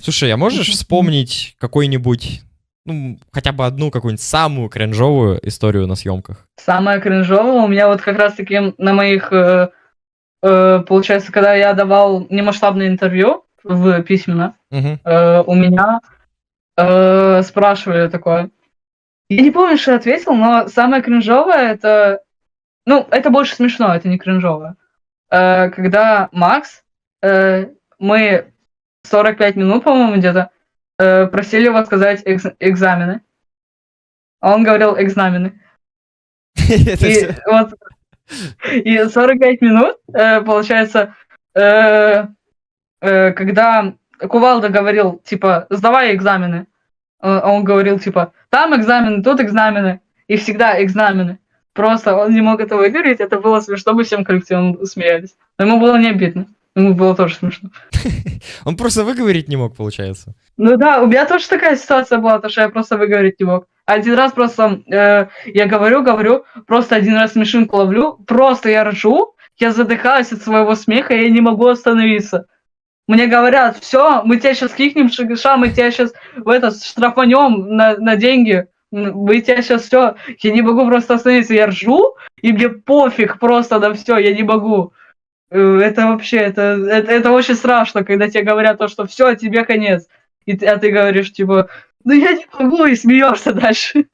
Слушай, а можешь вспомнить какой-нибудь, ну, хотя бы одну какую-нибудь самую кринжовую историю на съемках? Самое кринжовое у меня вот как раз-таки на моих, получается, когда я давал немасштабное интервью в письменно, Мгм. у меня спрашивали такое. Я не помню, что я ответил, но самое кринжовое это... Ну, это больше смешно, это не кринжовое. Когда Макс, мы 45 минут, по-моему, где-то, просили его сказать экзамены. А он говорил экзамены. Это И все. вот и 45 минут, получается, когда Кувалда говорил, типа, сдавай экзамены, а он говорил, типа, там экзамены, тут экзамены, и всегда экзамены. Просто он не мог это выговорить, это было смешно, мы всем коллективом смеялись. Но ему было не обидно, ему было тоже смешно. Он просто выговорить не мог, получается. Ну да, у меня тоже такая ситуация была, то что я просто выговорить не мог. Один раз просто я говорю, просто один раз смешинку ловлю, просто я ржу, я задыхаюсь от своего смеха, я не могу остановиться. Мне говорят, все, мы тебя сейчас кикнем, Шигаша, мы тебя сейчас в это штрафанем на деньги, мы тебя сейчас все, я не могу просто остановиться, я ржу, и мне пофиг просто на все, я не могу. Это вообще, это очень страшно, когда тебе говорят то, что все, тебе конец. А ты говоришь, типа, ну я не могу, и смеешься дальше.